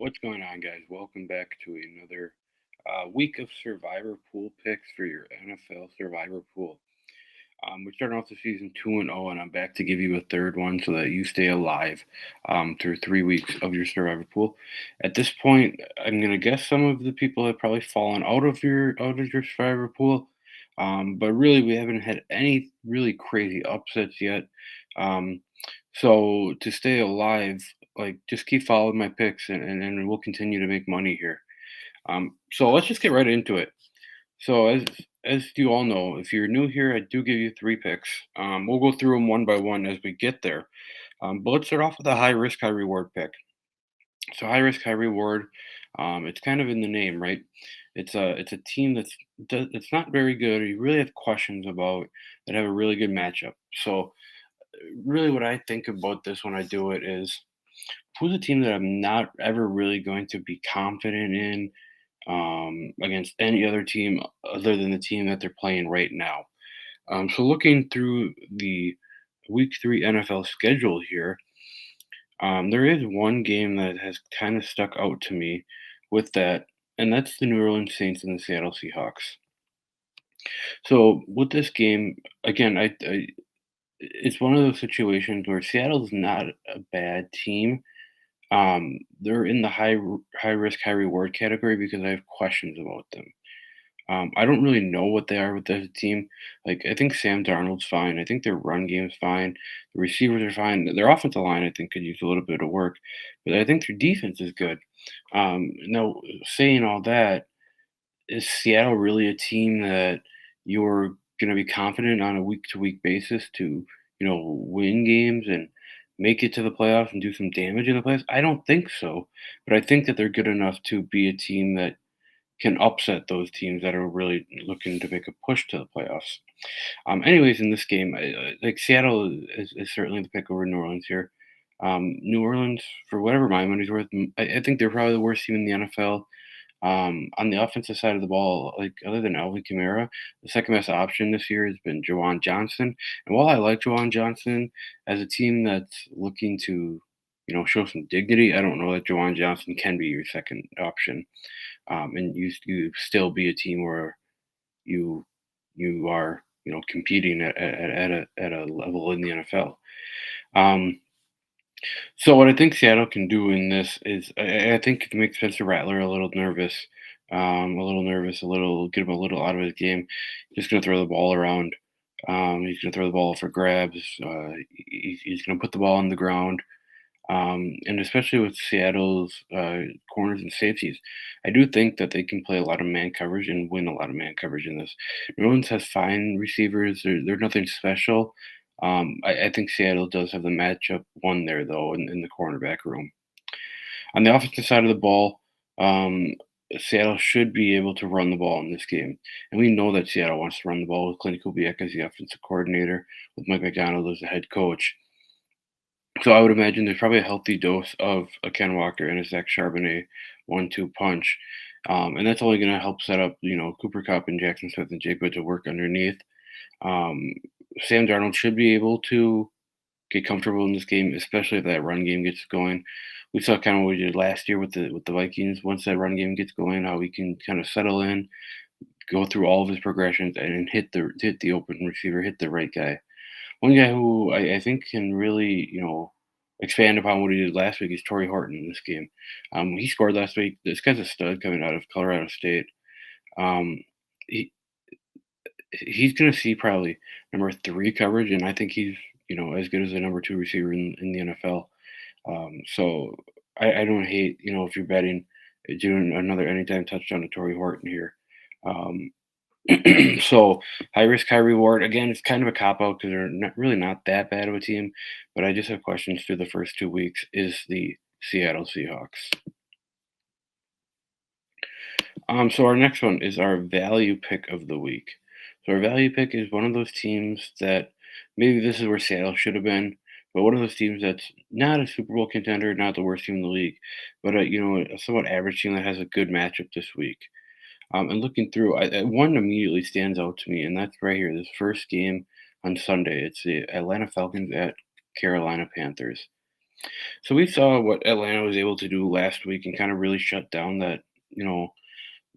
What's going on, guys? Welcome back to another week of Survivor Pool picks for your NFL Survivor Pool. We're starting off the season 2-0, and I'm back to give you a third one so that you stay alive through 3 weeks of your Survivor Pool. At this point, I'm gonna guess some of the people have probably fallen out of your Survivor Pool, but really we haven't had any really crazy upsets yet. Um, so to stay alive, like just keep following my picks, and we'll continue to make money here. So let's just get right into it. So as you all know, if you're new here, I do give you three picks. We'll go through them one by one as we get there. But let's start off with a high risk, high reward pick. So high risk, high reward. It's kind of in the name, right? It's a team that's not very good, or you really have questions about, that have a really good matchup. So really, what I think about this when I do it is, who's a team that I'm not ever really going to be confident in against any other team other than the team that they're playing right now. So looking through the Week 3 NFL schedule here, there is one game that has kind of stuck out to me with that, and that's the New Orleans Saints and the Seattle Seahawks. So with this game, again, it's one of those situations where Seattle's not a bad team. They're in the high risk, high reward category because I have questions about them. I don't really know what they are with the team. Like, I think Sam Darnold's fine. I think their run game's fine. The receivers are fine. Their offensive line, I think, could use a little bit of work, but I think their defense is good. Now, saying all that, is Seattle really a team that you're going to be confident on a week to week basis to, win games and make it to the playoffs and do some damage in the playoffs? I don't think so, but I think that they're good enough to be a team that can upset those teams that are really looking to make a push to the playoffs. Anyways, in this game, like Seattle is certainly the pick over New Orleans here. New Orleans, for whatever my money's worth, I think they're probably the worst team in the NFL. On the offensive side of the ball, like other than Alvin Kamara, the second best option this year has been Jawan Johnson. And while I like Jawan Johnson as a team that's looking to, show some dignity, I don't know that Jawan Johnson can be your second option. And you still be a team where you you are competing at a level in the NFL. Um, so what I think Seattle can do in this is, I think it can make Spencer Rattler a little, get him a little out of his game. He's going to throw the ball around. He's going to throw the ball for grabs. He's going to put the ball on the ground. And especially with Seattle's corners and safeties, I do think that they can play a lot of man coverage and win a lot of man coverage in this. New Orleans has fine receivers; they're nothing special. I think Seattle does have the matchup one there, though, in the cornerback room. On the offensive side of the ball, Seattle should be able to run the ball in this game. And we know that Seattle wants to run the ball with Clint Kubiak as the offensive coordinator, with Mike McDonald as the head coach. So I would imagine there's probably a healthy dose of a Ken Walker and a Zach Charbonnet 1-2 punch. And that's only going to help set up, Cooper Cup and Jackson Smith and Jake Wood to work underneath. Um, Sam Darnold should be able to get comfortable in this game, especially if that run game gets going. We saw kind of what we did last year with the Vikings. Once that run game gets going, how we can kind of settle in, go through all of his progressions, and hit the open receiver, hit the right guy. One guy who I think can really, expand upon what he did last week is Torrey Horton in this game. He scored last week. This guy's a stud coming out of Colorado State. Um, he he's going to see probably number three coverage, and I think he's as good as a number two receiver in the NFL. So I don't hate if you're betting, doing another anytime touchdown to Torrey Horton here. Um, so high risk, high reward. Again, it's kind of a cop out because they're not that bad of a team. But I just have questions through the first 2 weeks. Is the Seattle Seahawks? So our next one is our value pick of the week. So our value pick is one of those teams that maybe this is where Seattle should have been, but one of those teams that's not a Super Bowl contender, not the worst team in the league, but a somewhat average team that has a good matchup this week. And looking through, one immediately stands out to me, and that's right here. This first game on Sunday, it's the Atlanta Falcons at Carolina Panthers. So we saw what Atlanta was able to do last week and kind of really shut down that, you know,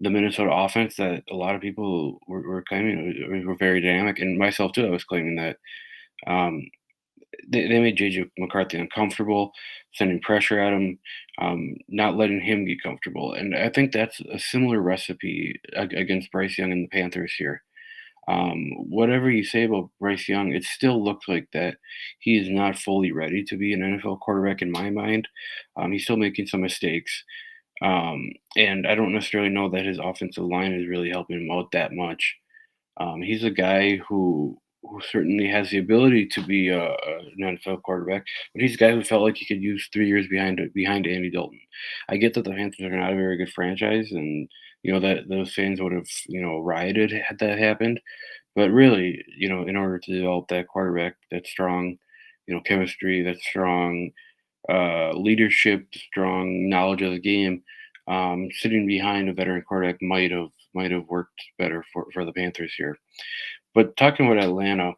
the Minnesota offense that a lot of people were claiming were very dynamic, and myself too. I was claiming that um, they made JJ McCarthy uncomfortable, sending pressure at him, not letting him get comfortable, and I think that's a similar recipe against Bryce Young and the Panthers here. Whatever you say about Bryce Young, it still looks like that he is not fully ready to be an NFL quarterback in my mind. He's still making some mistakes. And I don't necessarily know that his offensive line is really helping him out that much. He's a guy who certainly has the ability to be an NFL quarterback, but he's a guy who felt like he could use 3 years behind Andy Dalton. I get that the Panthers are not a very good franchise, and that those fans would have rioted had that happened. But really, in order to develop that quarterback, that strong, chemistry, that strong leadership, strong knowledge of the game, sitting behind a veteran quarterback might have worked better for the Panthers here. But talking about Atlanta,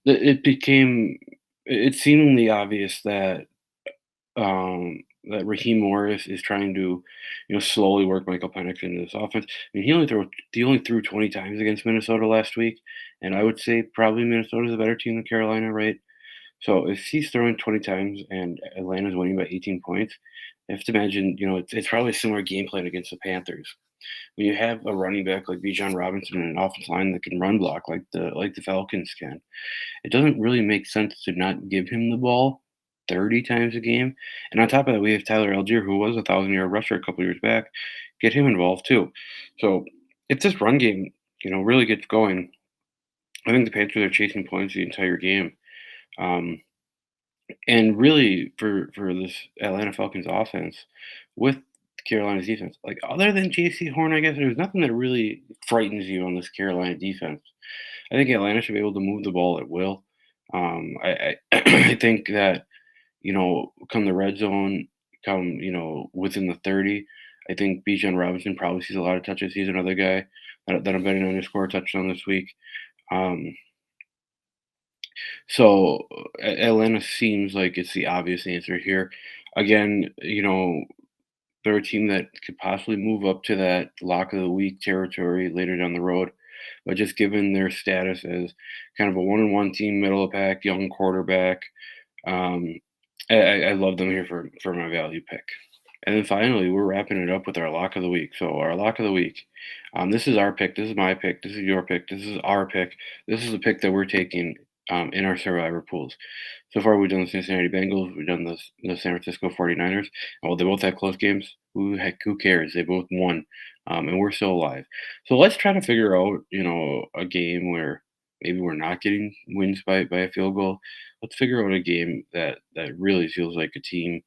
it seemingly obvious that Raheem Morris is trying to, slowly work Michael Penix into this offense. I mean, he only threw 20 times against Minnesota last week, and I would say probably Minnesota's a better team than Carolina, right? So if he's throwing 20 times and Atlanta's winning by 18 points, I have to imagine, it's probably a similar game plan against the Panthers. When you have a running back like Bijan Robinson and an offensive line that can run block like the Falcons can, it doesn't really make sense to not give him the ball 30 times a game. And on top of that, we have Tyler Algier, who was a 1,000-yard rusher a couple years back. Get him involved too. So if this run game, really gets going, I think the Panthers are chasing points the entire game. Um, And really, for this Atlanta Falcons offense with Carolina's defense, like other than J.C. Horn, I guess there's nothing that really frightens you on this Carolina defense. I think Atlanta should be able to move the ball at will. I I think that come the red zone, come within the 30. I think Bijan Robinson probably sees a lot of touches. He's another guy that I'm betting on to score a touchdown this week. Um, So Atlanta seems like it's the obvious answer here. Again, they're a team that could possibly move up to that lock of the week territory later down the road. But just given their status as kind of a one-on-one team, middle of pack, young quarterback, um, I love them here for my value pick. And then finally, we're wrapping it up with our lock of the week. So our lock of the week, this is our pick. This is my pick. This is your pick. This is our pick. This is the pick that we're taking in our survivor pools. So far, we've done the Cincinnati Bengals. We've done the San Francisco 49ers. Well, they both had close games. Who cares? They both won, and we're still alive. So let's try to figure out, a game where maybe we're not getting wins by a field goal. Let's figure out a game that really feels like a team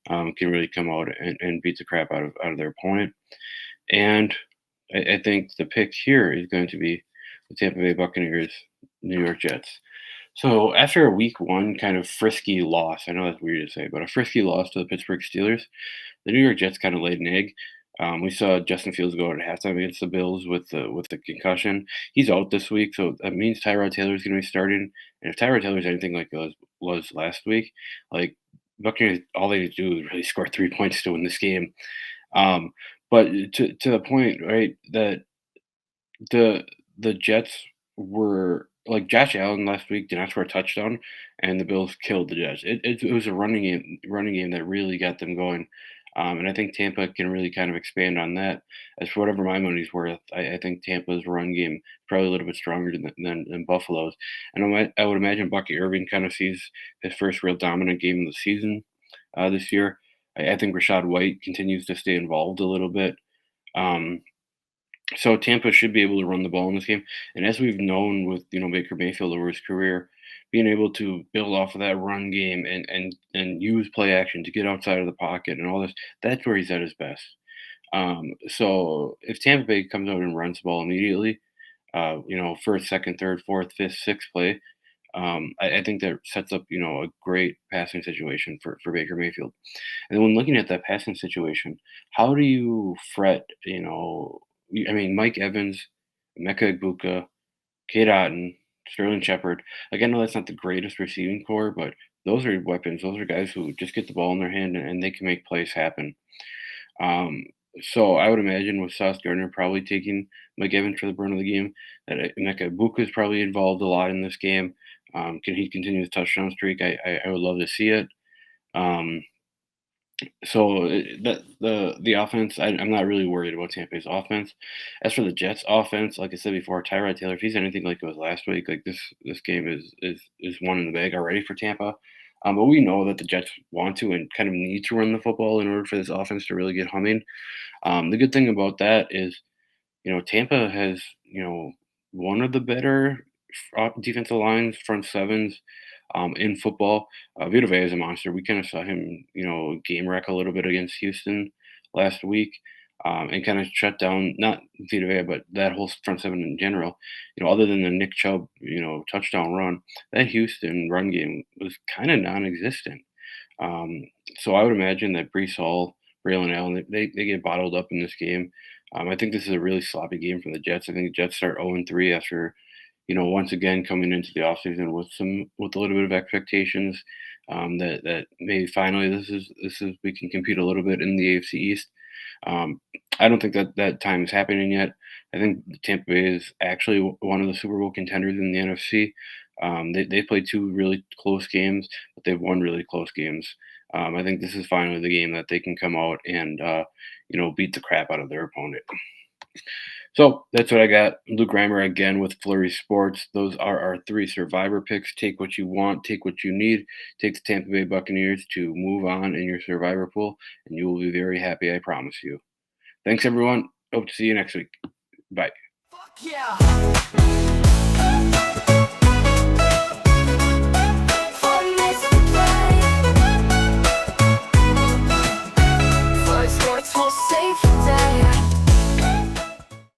can really come out and beat the crap out of their opponent. And I think the pick here is going to be the Tampa Bay Buccaneers, New York Jets. So after a week one kind of frisky loss, I know that's weird to say, but a frisky loss to the Pittsburgh Steelers, the New York Jets kind of laid an egg. We saw Justin Fields go at halftime against the Bills with the concussion. He's out this week, so that means Tyrod Taylor is going to be starting. And if Tyrod Taylor is anything like was last week, like Buccaneers, all they need to do is really score 3 points to win this game. Um, but to the point, right, that the the Jets were like Josh Allen last week did not score a touchdown, and the Bills killed the Jets. It was a running game that really got them going, and I think Tampa can really kind of expand on that. As for whatever my money's worth, I think Tampa's run game is probably a little bit stronger than Buffalo's, and I would imagine Bucky Irving kind of sees his first real dominant game of the season this year. I think Rashad White continues to stay involved a little bit. Um, so Tampa should be able to run the ball in this game. And as we've known with Baker Mayfield over his career, being able to build off of that run game and use play action to get outside of the pocket and all this, that's where he's at his best. So if Tampa Bay comes out and runs the ball immediately, first, second, third, fourth, fifth, sixth play, I think that sets up a great passing situation for Baker Mayfield. And when looking at that passing situation, how do you fret? I mean, Mike Evans, Mecca Ibuka, Kate Otten, Sterling Shepard. Again, no, that's not the greatest receiving core, but those are weapons. Those are guys who just get the ball in their hand and they can make plays happen. Um, so I would imagine with Sauce Gardner probably taking McGivern for the brunt of the game, that Emeka Ibuka is probably involved a lot in this game. Can he continue the touchdown streak? I would love to see it. Um, the offense, I'm not really worried about Tampa Bay's offense. As for the Jets' offense, like I said before, Tyrod Taylor, if he's anything like it was last week, like this game is one in the bag already for Tampa. But we know that the Jets want to and kind of need to run the football in order for this offense to really get humming. The good thing about that is, Tampa has, one of the better defensive lines, front sevens in football. Vita Vea is a monster. We kind of saw him, game wreck a little bit against Houston last week, and kind of shut down not Vita Vea, but that whole front seven in general. Other than the Nick Chubb, touchdown run, that Houston run game was kind of non-existent. Um, so I would imagine that Brees Hall, Braylon Allen, they get bottled up in this game. I think this is a really sloppy game from the Jets. I think the Jets start 0-3 after, once again coming into the offseason with a little bit of expectations, that maybe finally this is we can compete a little bit in the AFC East. Um, I don't think that time is happening yet. I think Tampa Bay is actually one of the Super Bowl contenders in the NFC. They played two really close games, but they've won really close games. I think this is finally the game that they can come out and beat the crap out of their opponent. So that's what I got. Luke Reimer again with Flurry Sports. Those are our three survivor picks. Take what you want, take what you need. Take the Tampa Bay Buccaneers to move on in your survivor pool, and you will be very happy, I promise you. Thanks, everyone. Hope to see you next week. Bye. Fuck yeah!